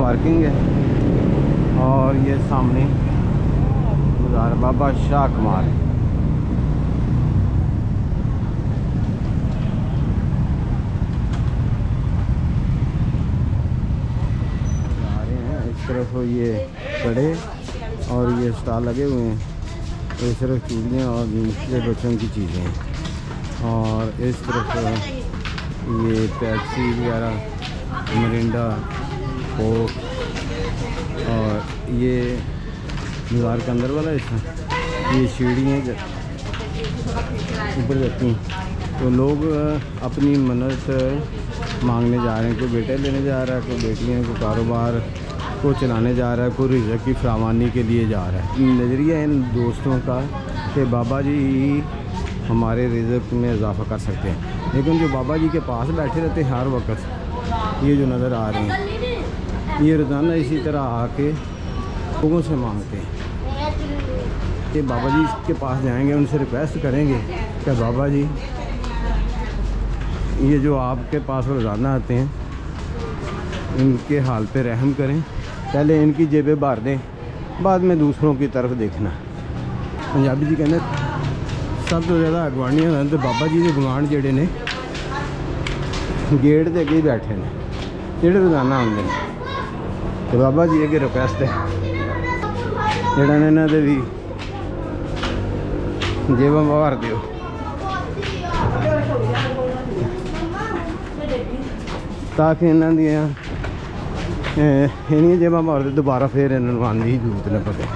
Parking है। और ये सामने गुजार बाबा शाह कमाल। आ रहे हैं इस तरफ ये कड़े और ये स्टॉल लगे हुए हैं। इस तरफ चूड़ियाँ और निचले बच्चों की चीज़ें हैं। और इस तरफ ये पेप्सी वगैरह, मिरिंडा, कोक। और ये बाज़ार के अंदर वाला हिस्सा, ये सीढ़ियाँ ऊपर जाती हैं। तो लोग अपनी मन्नत मांगने जा रहे हैं। कोई बेटे लेने जा रहा है, कोई बेटियाँ, कोई कारोबार को चलाने जा रहा है, कोई रिज़्क़ की फरावानी के लिए जा रहा है। नज़रिया इन दोस्तों का कि बाबा जी हमारे रिज़्क़ में इजाफ़ा कर सकते हैं। लेकिन जो बाबा जी के पास बैठे रहते हैं हर वक्त, ये जो नज़र आ रहे हैं, ये रोज़ाना इसी तरह आके लोगों से मांगते हैं कि बाबा जी के पास जाएंगे, उनसे रिक्वेस्ट करेंगे कि बाबा जी ये जो आपके पास रोज़ाना आते हैं, इनके हाल पे रहम करें। पहले इनकी जेबें भर दें, बाद में दूसरों की तरफ देखना। पंजाबी जी कहते सब तो ज़्यादा अगवानियां हैं तो बाबा जी के गुआंढ जेडे ने गेट के अगे ही बैठे ने, जेडे रोज़ाना आते हैं। तो बाबा जी अगे रिक्वेस्ट है जेड़ा ने इन्हां दे भी जेबां भर दिओ। ताकि इन्हां दियां इन्हीं जेबां भर दे दोबारा फिर इन्होंने आने की जरूरत न पवे।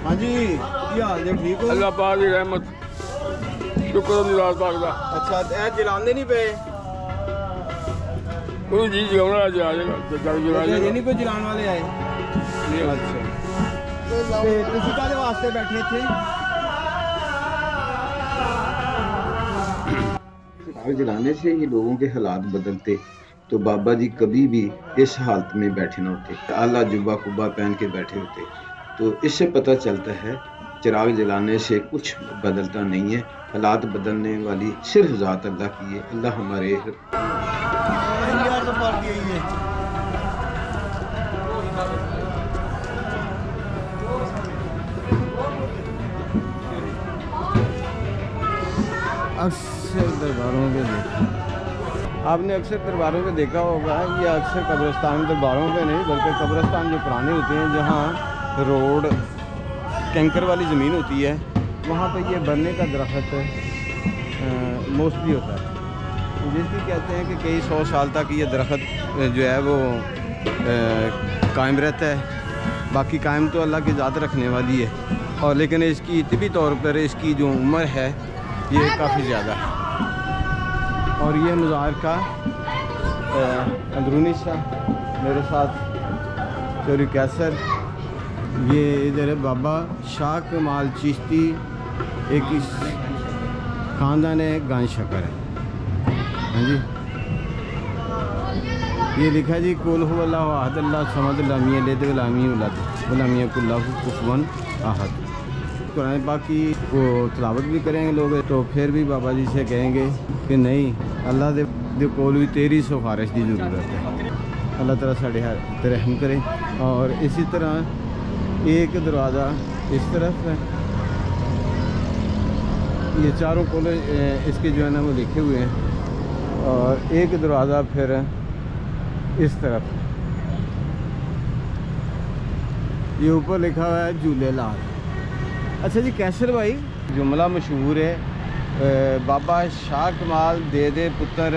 हाँ जी, की हाल जी? ठीक हो? अल्लाह पाक की रहमत, शुक्र अल्लाह पाक दा। अच्छा, ए जलांदे नहीं पे? कोई जी जगाना आ जाएगा, जग जगा ये नहीं कोई जलाने वाले आए? अच्छा, ते तुसी काहदे वास्ते बैठे थे? आग जलाने से ही लोगों के हालात बदलते, तो बाबा जी कभी भी इस हालत में बैठे ना होते, आला जुब्बा कुब्बा पहन के बैठे होते। तो इससे पता चलता है चिराग जलाने से कुछ बदलता नहीं है, हालात बदलने वाली सिर्फ ज़ात अल्लाह की है। अल्लाह हमारे अक्सर दरबारों पे देखा, आपने अक्सर दरबारों पे देखा होगा, ये अक्सर कब्रिस्तान दरबारों पे नहीं बल्कि कब्रिस्तान जो पुराने होते हैं, जहाँ रोड कैंकर वाली ज़मीन होती है, वहाँ पे ये बनने का दरख्त मोस्टली होता है, जिसकी कहते हैं कि कई 100 साल तक ये दरख्त जो है वो कायम रहता है। बाकी कायम तो अल्लाह की ज़ात रखने वाली है, और लेकिन इसकी तिबी तौर पर इसकी जो उम्र है ये काफ़ी ज़्यादा है। और ये मज़ार का अंदरूनी हिस्सा मेरे साथ चोरी कैसर, ये इधर है बाबा शाह कमाल चिश्ती, एक इस ख़ानदान है गान शकर है। हाँ जी, ये लिखा है जी कुल हु अल्लाहु अहद अल्लाह समद लम यलिद वलम यूलद वलम यकुल लहु कुफुवन अहद। कुरान पाक की वो तिलावत भी करेंगे लोग तो फिर भी बाबा जी से कहेंगे कि नहीं, अल्लाह दे कोल भी तेरी सिफारिश की ज़रूरत है। अल्लाह ताला साढ़े हर रहम करे। और इसी तरह एक दरवाज़ा इस तरफ है, ये चारों कोल इसके जो है ना वो लिखे हुए हैं, और एक दरवाज़ा फिर इस तरफ। ये ऊपर लिखा हुआ है झूलेलाल। अच्छा जी कैसर भाई, जुमला मशहूर है बाबा शाह कमाल दे पुत्र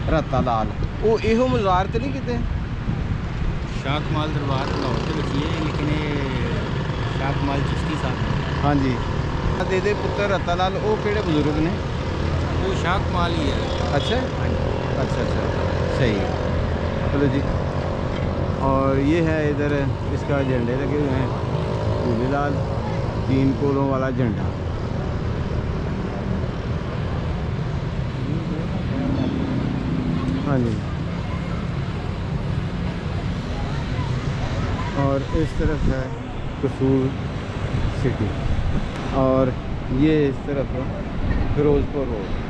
रता लाल, वो एहो मज़ार तो नहीं किते? शाह कमाल दरबार लाहौर के विच है, लेकिन ये शाह कमाल चिश्ती साहब। हाँ जी, दे पुत्र रता लाल वो केड़े बुजुर्ग ने? वो शाह कमाल ही है। अच्छा अच्छा अच्छा, सही है, चलो जी। और ये है इधर इसका झंडे लगे हुए हैं, झूलेलाल 3 कोलों वाला झंडा। हाँ जी, और इस तरफ है कसूर सिटी, और ये इस तरफ फिरोजपुर रोड।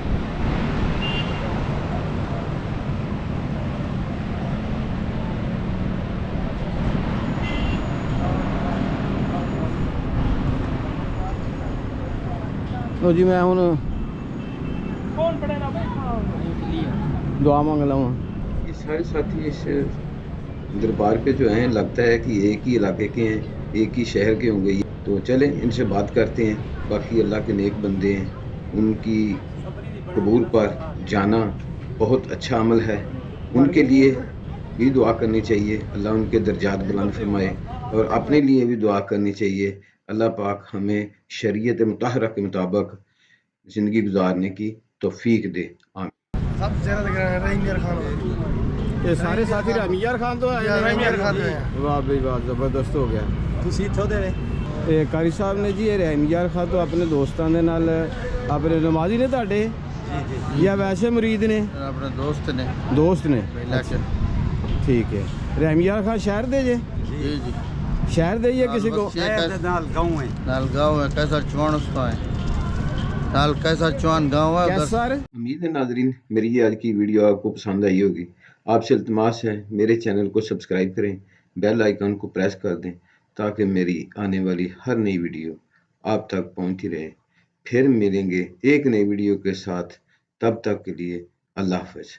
तो जी मैं हूँ दुआ मांग लूँ। ये सारे साथी इस दरबार पे जो हैं लगता है कि एक ही इलाके के हैं, एक ही शहर के होंगे। तो चलें इनसे बात करते हैं। बाकी अल्लाह के नेक बंदे हैं, उनकी कबूर पर जाना बहुत अच्छा अमल है। उनके लिए भी दुआ करनी चाहिए, अल्लाह उनके दर्जात बुलंद फरमाए, और अपने लिए भी दुआ करनी चाहिए, अल्लाह पाक हमें शरीयत मुतहरा के मुताबिक ज़िंदगी गुजारने की तौफीक दे। आमीन। ये सारे साथी रहमीयार खान तो आए, रहमीयार खान तो हैं। वाह भाई वाह, ज़बरदस्त हो गया। ਤੁਸੀਂ ਇੱਥੋਂ ਦੇ ਇਹ ਕਾਰੀ ਸਾਹਿਬ ਨੇ ਜੀ, ਇਹ ਰਹਿਮਯਾਰ ਖਾਨ ਤੋਂ ਆਪਣੇ ਦੋਸਤਾਂ ਦੇ ਨਾਲ ਆਪਣੇ ਨਮਾਜ਼ੀ ਨੇ ਤੁਹਾਡੇ ਜਾਂ ਵੈਸੇ ਮੁਰੀਦ ਨੇ? अपने दोस्त ने ਦੋਸਤ ਨੇ। इलाके ठीक है, रहमयार खान शहर दे जे? जी जी शहर दे या किसी को? नाल गाँव है कैसा चौन उसका है, नाल कैसा चौन गाँव है उधर। सर उम्मीद है नाजरीन मेरी ये आज की वीडियो आपको पसंद आई होगी। आपसे इल्तमास है मेरे चैनल को सब्सक्राइब करें, बेल आइकन को प्रेस कर दें ताकि मेरी आने वाली हर नई वीडियो आप तक पहुंचती रहे। फिर मिलेंगे एक नई वीडियो के साथ, तब तक के लिए अल्लाह हाफ़िज़।